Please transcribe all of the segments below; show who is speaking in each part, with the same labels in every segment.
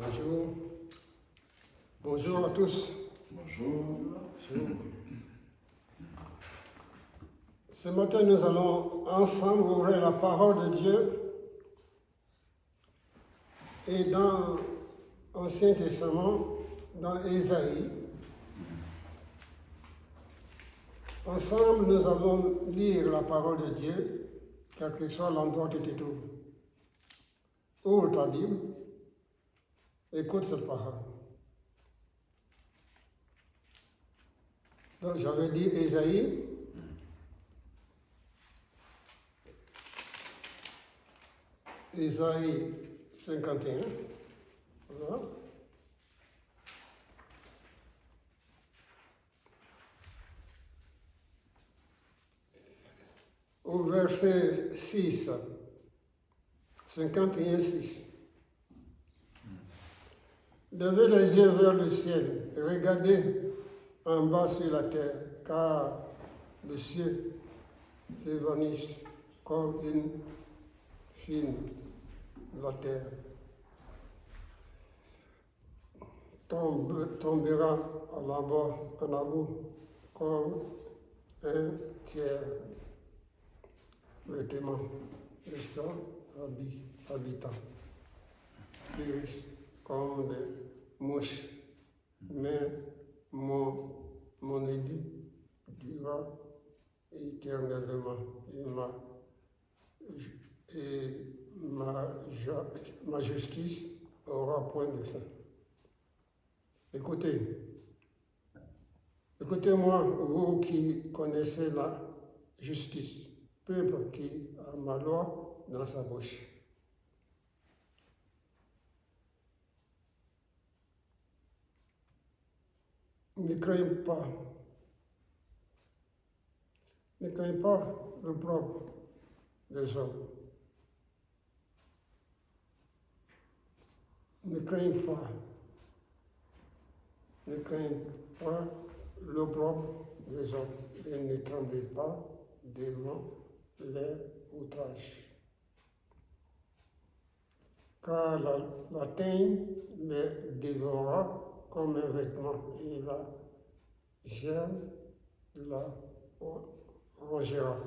Speaker 1: Bonjour. Bonjour à tous.
Speaker 2: Bonjour.
Speaker 1: Bonjour. Ce matin, nous allons ensemble ouvrir la parole de Dieu. Et dans l'Ancien Testament, dans Ésaïe, ensemble, nous allons lire la parole de Dieu, quel que soit l'endroit où tu te trouves. Ouvre ta Bible, écoute cette parole. Donc, j'avais dit Ésaïe. Ésaïe 51. Voilà. Au verset 6, 51, 6. Levez les yeux vers le ciel et regardez en bas sur la terre, car le ciel s'évanouit comme une fine la terre. Tombera en abou comme un tiers vêtement, restant habitant, plus comme des mouches, mais mon édit durera éternellement et ma justice aura point de fin. Écoutez-moi, vous qui connaissez la justice, peuple qui a ma loi dans sa bouche. Ne craignez pas le propre des hommes. Ne craignez pas le propre des hommes et ne tremblez pas devant les outrages. Car la teigne les dévorera comme un vêtement et la germe la rongera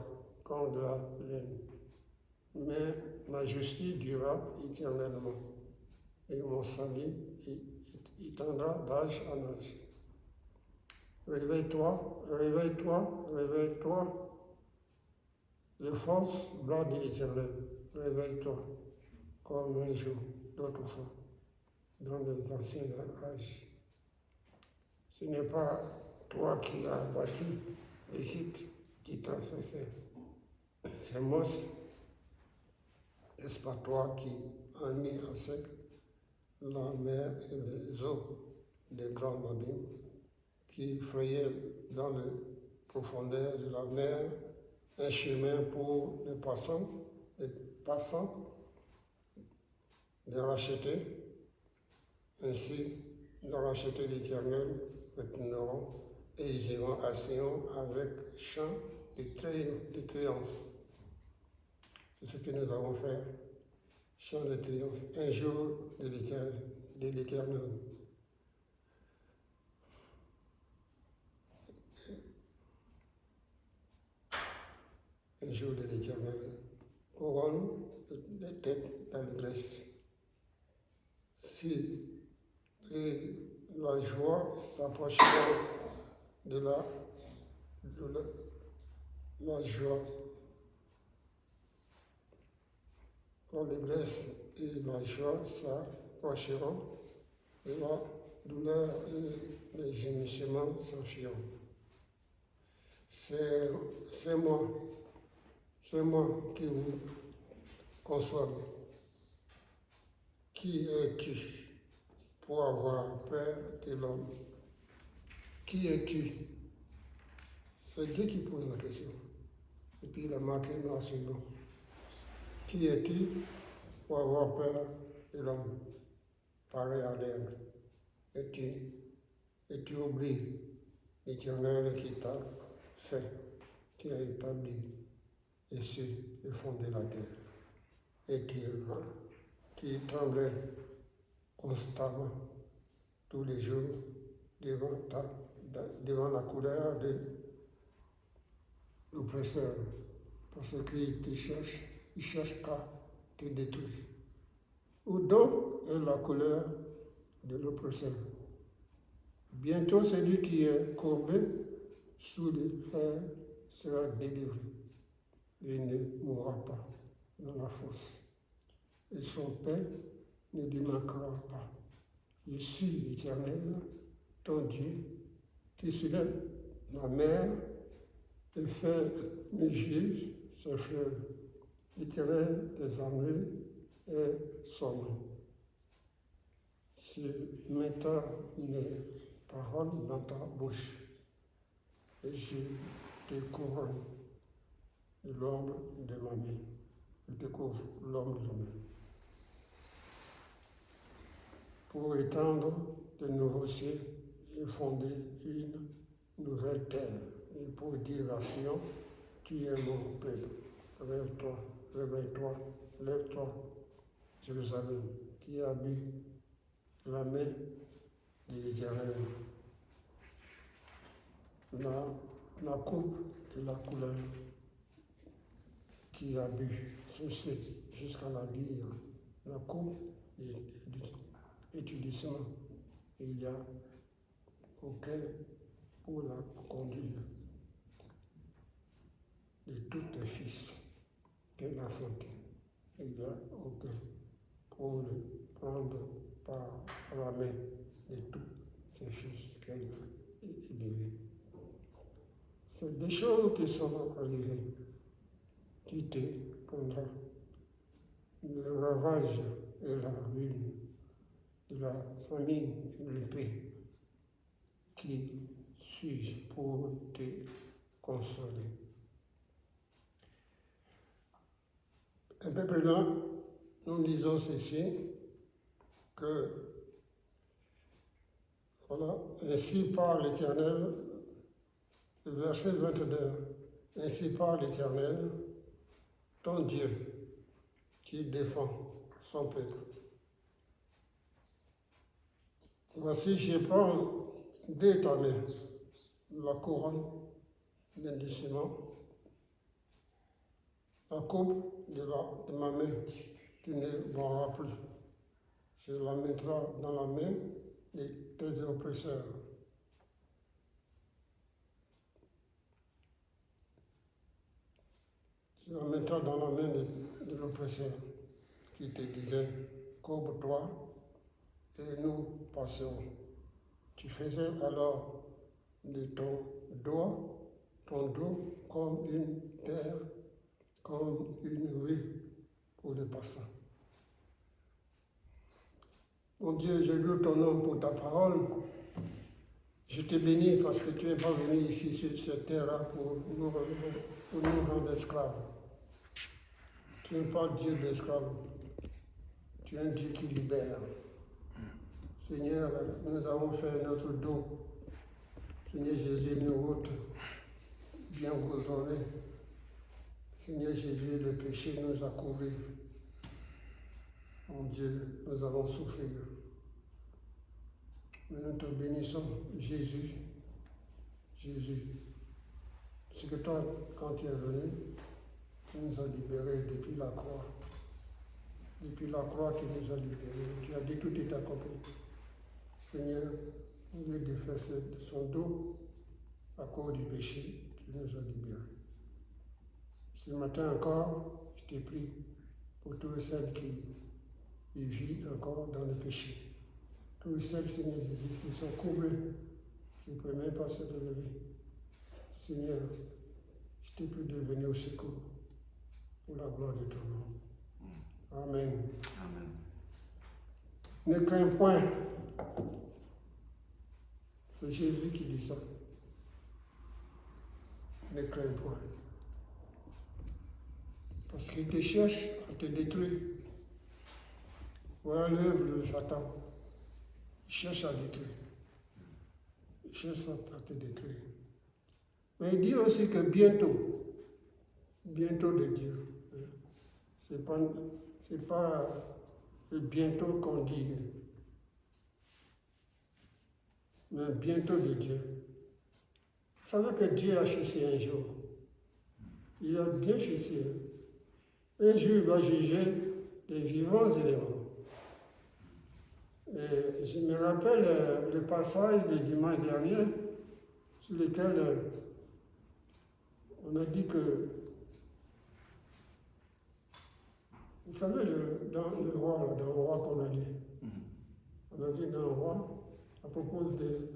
Speaker 1: comme de la laine. Mais ma justice durera éternellement et mon salut étendra d'âge en âge. Réveille-toi, les forces blancs de l'Éternel. Réveille-toi comme un jour d'autrefois, dans les anciens âges. Ce n'est pas toi qui as bâti l'Égypte qui transperçait ces mosses. N'est-ce pas toi qui as mis à sec la mer et les eaux des grands abîmes, qui frayaient dans les profondeurs de la mer un chemin pour les passants de racheter. Ainsi, les rachetés l'Éternel retourneront et ils iront à Sion avec chant de triomphe. C'est ce que nous avons fait, chant de triomphe, un jour de l'Éternel. Un jour de l'Éternel, couronne de tête d'allégresse. Si la joie s'approchera de la joie, l'allégresse et la joie s'approcheront de la douleur et les gémissements s'enfuiront. C'est moi qui vous console. Qui es-tu pour avoir peur de l'homme? Qui es-tu? C'est Dieu qui pose la question. Et puis il a marqué noir sur blanc. Qui es-tu pour avoir peur de l'homme? Pareil à l'herbe. Et tu oublies l'Éternel qui t'a fait, qui a établi et sur le fond de la terre. Et tu tremblais constamment, tous les jours, devant la colère de l'oppresseur. Parce qu'il te cherche, il cherche qu'à te détruire. Où donc est la colère de l'oppresseur? Bientôt celui qui est courbé sous les fers sera délivré et ne mourra pas dans la fosse. Et son pain ne lui manquera pas. Je suis l'Éternel, ton Dieu, qui soulève ma mer et fait mugir ses fleuves. L'Éternel des armées est son nom. Je mettrai mes paroles dans ta bouche et je te couronne de l'ombre de ma main. Je te couvre l'ombre de ma main. Pour étendre de nouveaux cieux et fonder une nouvelle terre. Et pour dire à Sion, tu es mon peuple. Lève-toi, réveille-toi, lève-toi, Jérusalem, qui a bu la main de l'Éternel. La coupe de la couleur qui a bu ceci jusqu'à la lyre. La coupe d'étudiement. Il y a aucun pour la conduire de tous tes fils qu'elle a fondé. Il y a aucun pour le prendre par la main de tous ses fils qu'elle a élevés. C'est des choses qui sont arrivées, qui te prendra le ravage et la ruine de la famine et l'épée. Qui suis-je pour te consoler? Un peu plus loin, nous lisons ceci, que voilà, ainsi parle l'Éternel, verset 22, ainsi parle l'Éternel, ton Dieu, qui défend son peuple. Voici, je prends de ta main la couronne d'indiciement, la coupe de ma main, tu ne boiras plus. Je la mettrai dans la main de tes oppresseurs. Je la mettrai dans la main de l'oppresseur qui te disait, courbe-toi et nous passerons. Tu faisais alors de ton dos comme une terre, comme une rue pour les passants. Mon Dieu, je loue ton nom pour ta parole. Je te bénis parce que tu n'es pas venu ici sur cette terre pour nous rendre esclaves. Tu n'es pas Dieu d'esclaves. Tu es un Dieu qui libère. Seigneur, nous avons fait notre dos. Seigneur Jésus, nos routes bien goudronnées. Seigneur Jésus, le péché nous a couverts. Mon Dieu, nous avons souffert. Mais nous te bénissons, Jésus. Jésus. C'est que toi, quand tu es venu, tu nous as libérés depuis la croix. Depuis la croix, tu nous as libérés. Tu as dit tout est accompli. Seigneur, au lieu de faire son dos à cause du péché, tu nous as libérés. Ce matin encore, je te prie pour tous celles qui vivent encore dans le péché. Tous celles, Seigneur Jésus, qui sont courbées, qui ne peuvent même pas se relever. Seigneur, je te prie de venir au secours pour la gloire de ton nom. Amen.
Speaker 2: Amen.
Speaker 1: Ne crains point. C'est Jésus qui dit ça. Ne crains point. Parce qu'il te cherche à te détruire. Voilà l'œuvre de Satan. Il cherche à détruire. Il cherche à te détruire. Mais il dit aussi que bientôt de Dieu, c'est pas le bientôt qu'on dit mais bientôt de Dieu. Vous savez que Dieu a chaussé un jour. Il a bien chaussé. Un jour, il va juger les vivants et les morts. Et je me rappelle le passage du dimanche dernier sur lequel on a dit que, vous savez, dans le roi qu'on a lu, on a dit dans le roi, à propos de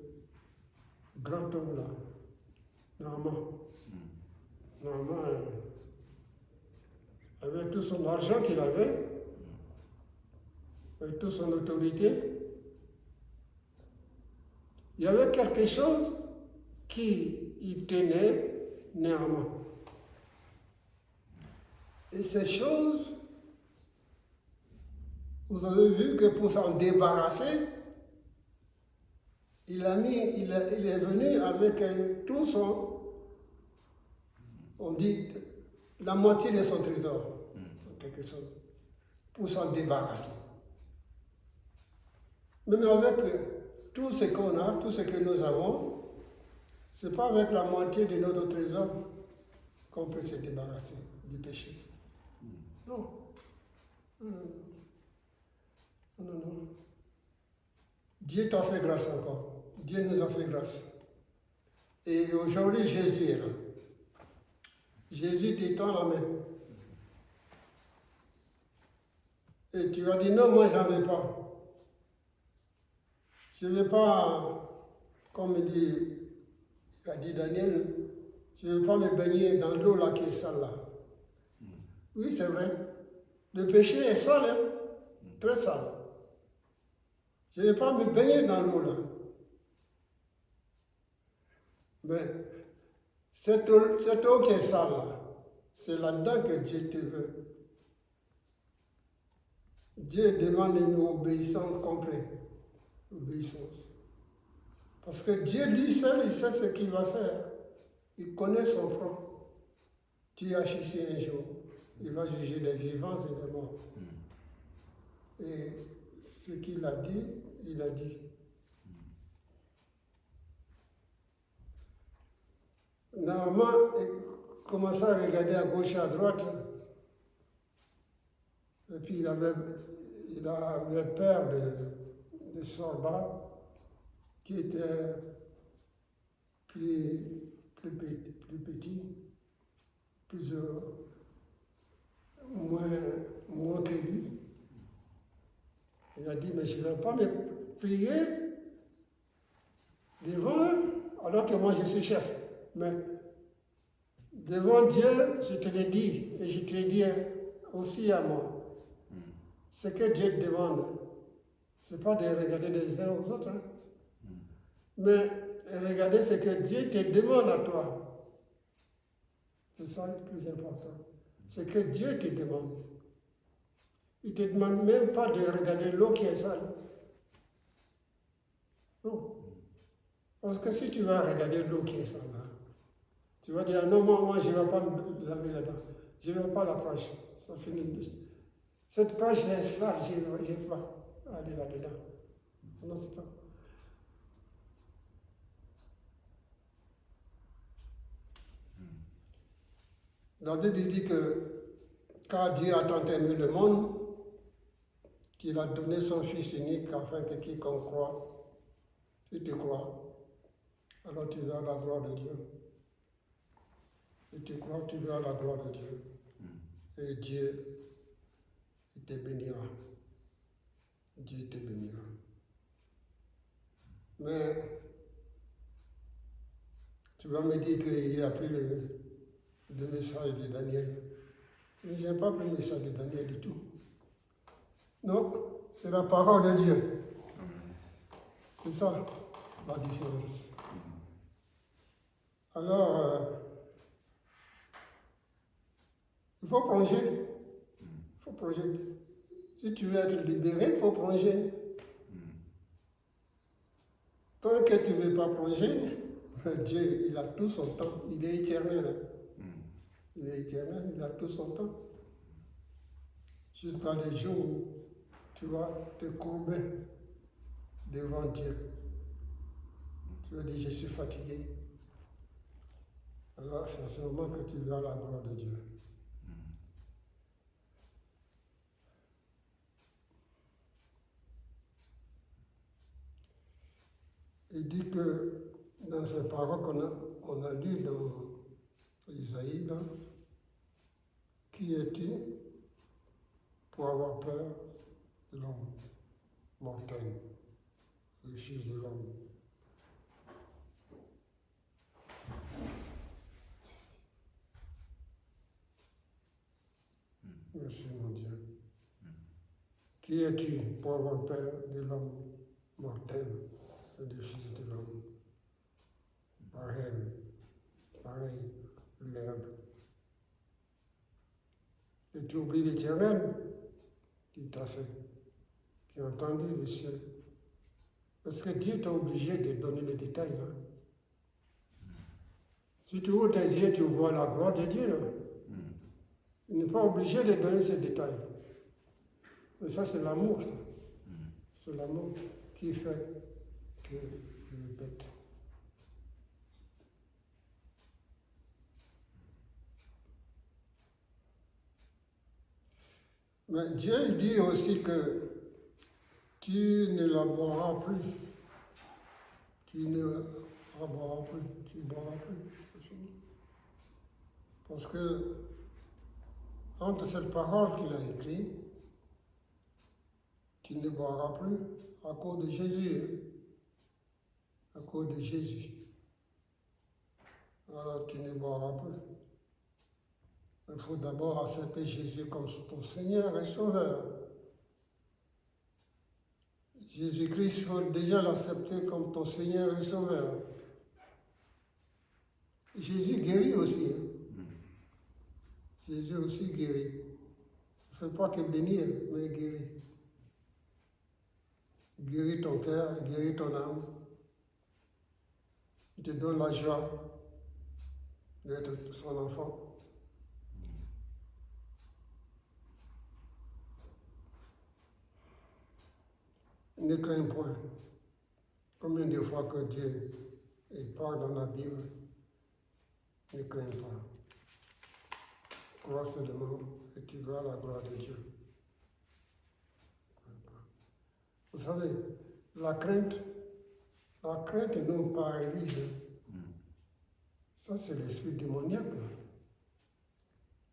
Speaker 1: grand homme là, Naaman, avec tout son argent qu'il avait, avec toute son autorité, il y avait quelque chose qui y tenait néanmoins. Et ces choses, vous avez vu que pour s'en débarrasser, il est venu avec tout son, on dit, la moitié de son trésor, quelque chose, pour s'en débarrasser. Même avec tout ce qu'on a, tout ce que nous avons, ce n'est pas avec la moitié de notre trésor qu'on peut se débarrasser du péché. Non. Non. Dieu t'a fait grâce encore. Dieu nous a fait grâce. Et aujourd'hui, Jésus est là. Jésus t'étend la main. Et tu as dit non, moi j'en veux pas. Je ne veux pas, comme a dit Daniel, je ne veux pas me baigner dans l'eau là qui est sale là. Oui, c'est vrai. Le péché est sale, hein? Très sale. Je ne veux pas me baigner dans l'eau là. Mais cette eau qui est sale là, c'est là-dedans que Dieu te veut. Dieu demande une obéissance complète. Obéissance. Parce que Dieu lui seul, il sait ce qu'il va faire. Il connaît son plan. Dieu a chissé un jour. Il va juger les vivants et les morts. Et ce qu'il a dit, il a dit. Naaman commençait à regarder à gauche et à droite. Et puis il avait peur de Sorba, qui était plus petit, moins que lui. Il a dit, mais je ne vais pas me plier devant eux, alors que moi je suis chef. Mais devant Dieu, je te le dis, et je te le dis aussi à moi. Ce que Dieu te demande, ce n'est pas de regarder les uns aux autres, hein, mais regarder ce que Dieu te demande à toi. C'est ça le plus important. Ce que Dieu te demande. Il ne te demande même pas de regarder l'eau qui est sale. Non. Parce que si tu vas regarder l'eau qui est sale, tu vas dire, non, moi je ne vais pas me laver là-dedans. Je ne vais pas à la plage. Ça finit. Cette plage est sale, je ne vais pas aller là-dedans. Non, c'est pas. La Bible dit que quand Dieu a tant aimé le monde, qu'il a donné son Fils unique afin que quiconque croit, si tu crois, alors tu verras la gloire de Dieu. Si tu crois, tu verras la gloire de Dieu. Et Dieu, il te bénira. Dieu te bénira. Mais tu vas me dire qu'il a pris le message de Daniel. Mais je n'ai pas pris le message de Daniel du tout. Non, c'est la parole de Dieu. C'est ça la différence. Alors, il faut plonger. Il faut plonger. Si tu veux être libéré, il faut plonger. Tant que tu ne veux pas plonger, Dieu, il a tout son temps. Il est éternel. Il est éternel, il a tout son temps. Jusqu'à les jours où tu vas te courber devant Dieu. Tu vas dire, je suis fatigué. Alors, c'est à ce moment que tu verras la gloire de Dieu. Il dit que dans ces paroles qu'on a lues dans Isaïe, là, qui es-tu pour avoir peur de l'homme mortel, le Fils de l'homme? Merci mon Dieu. Qui es-tu pour avoir peur de l'homme mortel, du Fils de l'homme? Pareil, l'herbe. Et tu oublies l'Éternel qui t'a fait, qui a entendu le ciel. Parce que Dieu t'a obligé de donner les détails là. Si tu ouvres tes yeux, tu vois la gloire de Dieu là. Il n'est pas obligé de donner ces détails. Mais ça, c'est l'amour, ça. C'est l'amour qui fait que je répète. Mais Dieu il dit aussi que tu ne la boiras plus. Tu ne la boiras plus. Tu ne boiras plus. C'est fini. Parce que entre cette parole qu'il a écrite, tu ne boiras plus à cause de Jésus. À cause de Jésus. Alors tu ne boiras plus. Il faut d'abord accepter Jésus comme ton Seigneur et Sauveur. Jésus-Christ, il faut déjà l'accepter comme ton Seigneur et Sauveur. Jésus guérit aussi. Jésus aussi guérit. Il ne fait pas que bénir, mais guérir. Guérit ton cœur, guérit ton âme. Il te donne la joie d'être son enfant. Ne crains point. Combien de fois que Dieu parle dans la Bible, ne crains pas. Crois seulement et tu verras la gloire de Dieu. Vous savez, la crainte nous paralyse. Ça, c'est l'esprit démoniaque.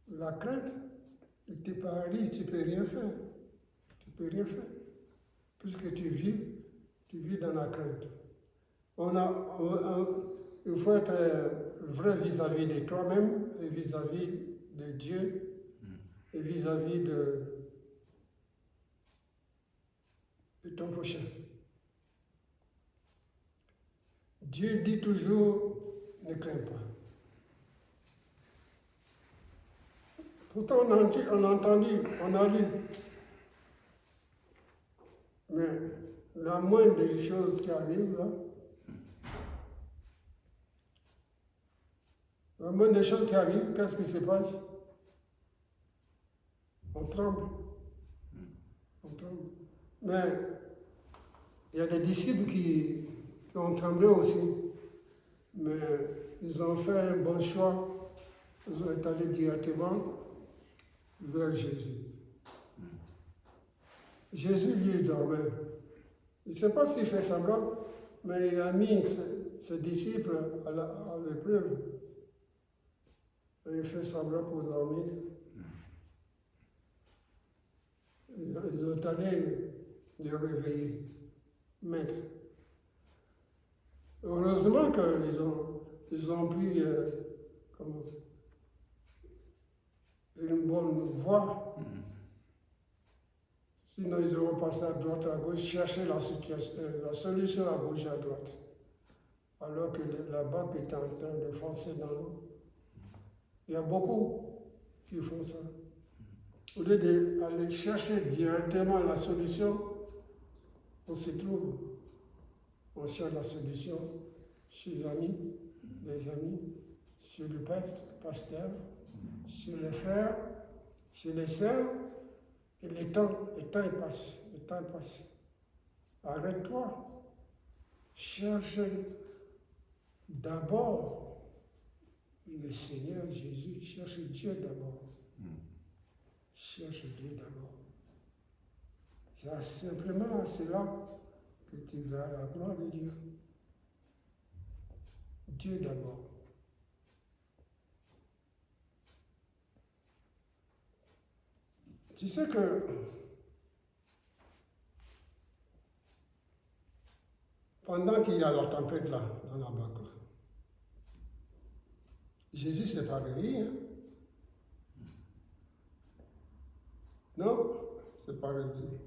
Speaker 1: La crainte, il te paralyse, tu ne peux rien faire. Tu ne peux rien faire. Puisque tu vis dans la crainte. Il faut être vrai vis-à-vis de toi-même et vis-à-vis de Dieu et vis-à-vis de ton prochain. Dieu dit toujours, ne crains pas. Pourtant, on a entendu, on a lu. Mais la moindre des choses qui arrivent, là, la moindre des choses qui arrivent, qu'est-ce qui se passe? On tremble. On tremble. Mais il y a des disciples qui ont tremblé aussi. Mais ils ont fait un bon choix. Ils ont été allés directement vers Jésus. Jésus, lui, il dormait. Il ne sait pas s'il fait semblant, mais il a mis ses disciples à l'épreuve. Et il fait semblant pour dormir. Ils ont allé le réveiller, maître. Heureusement qu'ils ont pris une bonne voie. Sinon, ils auront passé à droite, à gauche, chercher la solution à gauche et à droite. Alors que la barque était en train de foncer dans l'eau. Il y a beaucoup qui font ça. Au lieu d'aller chercher directement la solution, on se trouve. On cherche la solution chez les amis, chez le pasteur, chez les frères, chez les sœurs. Et le temps passe. Arrête-toi. Cherche d'abord, le Seigneur Jésus cherche Dieu d'abord. Cherche Dieu d'abord. C'est simplement à cela que tu verras la gloire de Dieu. Dieu d'abord. Tu sais que pendant qu'il y a la tempête là, dans la barque là, Jésus ne s'est pas réveillé. Hein? Non, il ne s'est pas réveillé.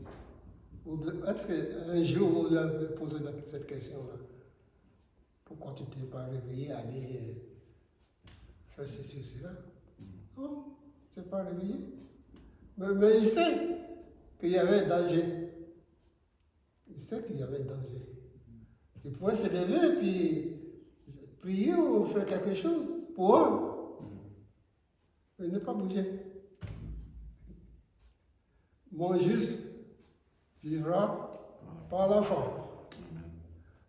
Speaker 1: Est-ce qu'un jour vous lui avez posé cette question-là? Pourquoi tu ne t'es pas réveillé, aller faire ceci ou cela? Non, il ne s'est pas réveillé. Mais il sait qu'il y avait un danger. Il sait qu'il y avait un danger. Il pouvait se lever et puis prier ou faire quelque chose pour eux. Il n'est pas bougé. Mon juste vivra par la foi.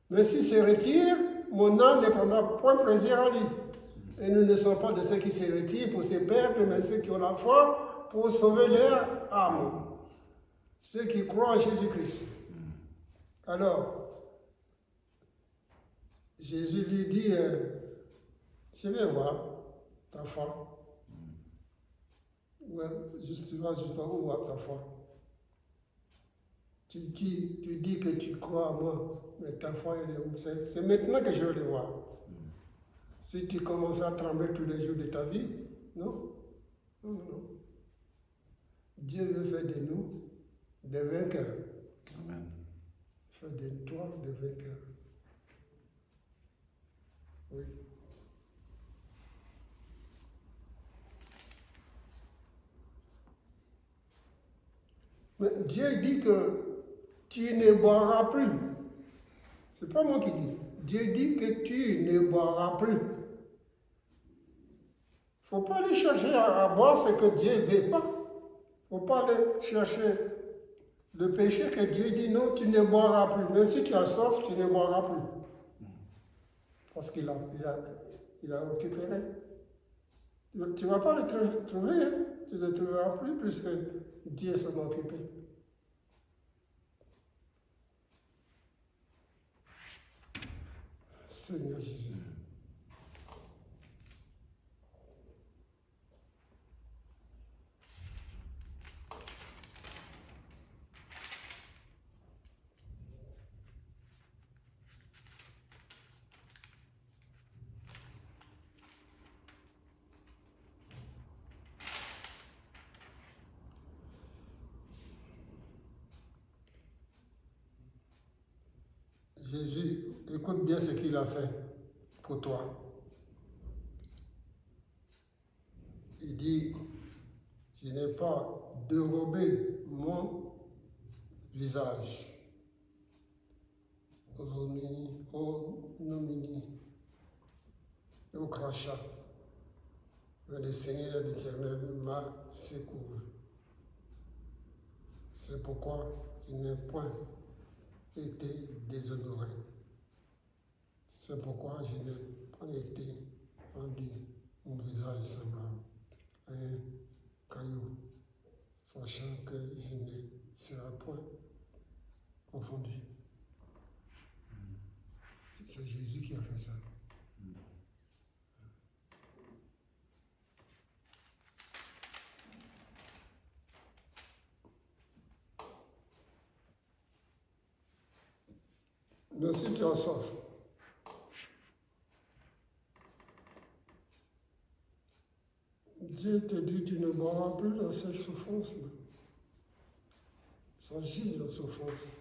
Speaker 1: Mais s'il se retire, mon âme ne prendra point plaisir à lui. Et nous ne sommes pas de ceux qui se retirent pour se perdre, mais ceux qui ont la foi pour sauver leur âme. Ceux qui croient en Jésus-Christ. Alors, Jésus lui dit, je vais voir ta foi. Ouais, tu vas juste voir ta foi. Tu dis que tu crois en moi, mais ta foi, elle est où? C'est maintenant que je vais le voir. Si tu commences à trembler tous les jours de ta vie, non. Dieu veut faire de nous des vainqueurs. Amen. Faire de toi des vainqueurs. Oui. Mais Dieu dit que tu ne boiras plus. C'est pas moi qui dis. Dieu dit que tu ne boiras plus. Il ne faut pas aller chercher à boire ce que Dieu ne veut pas. Il ne faut pas aller chercher le péché que Dieu dit non, tu ne boiras plus. Même si tu as soif, tu ne boiras plus. Parce qu'il a récupéré. Tu ne vas pas le trouver, hein? Tu ne le trouveras plus puisque Dieu s'en a occupé. Seigneur Jésus. Jésus, écoute bien ce qu'il a fait pour toi. Il dit, je n'ai pas dérobé mon visage aux ignominies et au crachat. Mais le Seigneur l'Éternel m'a secouru. C'est pourquoi je n'ai point été déshonoré. C'est pourquoi je n'ai pas été rendu mon visage semblable à un caillou, sachant que je ne serai point confondu. C'est Jésus qui a fait ça. Mais si tu as soif, Dieu te dit tu ne boiras plus dans cette souffrance-là. Il s'agit de la souffrance.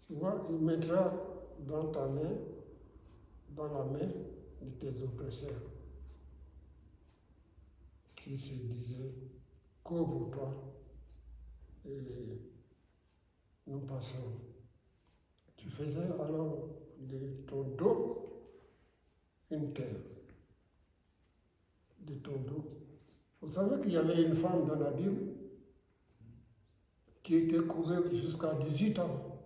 Speaker 1: Tu vois, il mettra dans ta main, dans la main de tes oppresseurs, qui se disaient, couvre-toi et nous passons. Tu faisais alors de ton dos une terre. De ton dos. Vous savez qu'il y avait une femme dans la Bible qui était courbé jusqu'à 18 ans.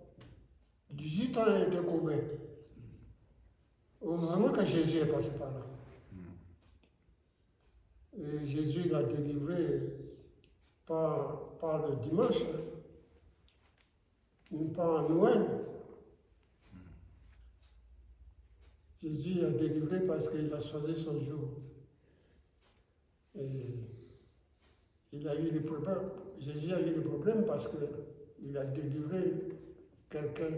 Speaker 1: 18 ans, il était courbé. Heureusement que Jésus est passé par là. Et Jésus l'a délivré pas le dimanche, ni pas en Noël. Jésus a délivré parce qu'il a choisi son jour. Et il a eu des problèmes. Jésus a eu des problèmes parce qu'il a délivré quelqu'un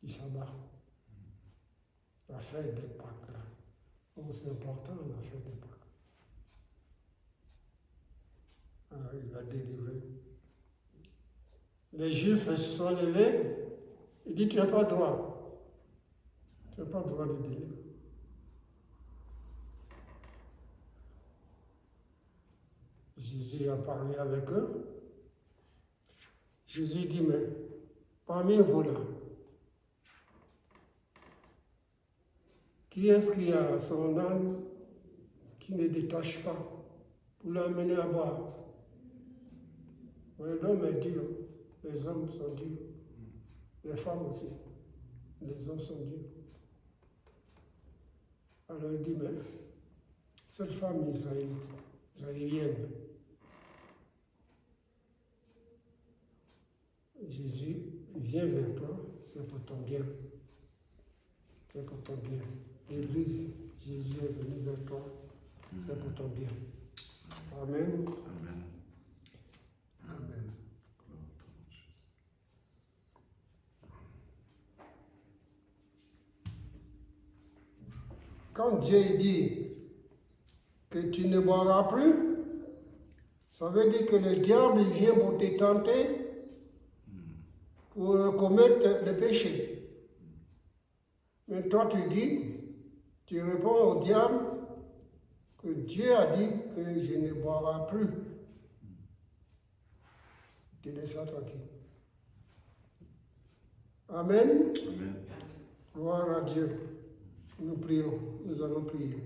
Speaker 1: du sabbat. La fête des Pâques, là. Oh, c'est important, la fête des Pâques. Alors, il a délivré. Les Juifs se sont levés. Il dit, tu n'as pas droit. Tu n'as pas droit de délivrer. Jésus a parlé avec eux. Jésus dit, mais parmi vous là, qui est-ce qui a son âne qui ne détache pas pour l'amener à boire? Oui, l'homme est dur, les hommes sont durs, les femmes aussi, les hommes sont durs. Alors il dit, mais cette femme israélienne, Jésus vient vers toi, c'est pour ton bien. C'est pour ton bien. L'Église, Jésus est venu vers toi, c'est pour ton bien. Amen.
Speaker 2: Amen.
Speaker 1: Amen. Quand Dieu dit que tu ne boiras plus, ça veut dire que le diable vient pour te tenter, pour commettre le péché. Mais toi tu dis, tu réponds au diable que Dieu a dit que je ne boirai plus. Tu laisses ça tranquille. Amen.
Speaker 2: Amen.
Speaker 1: Gloire à Dieu. Nous prions, nous allons prier.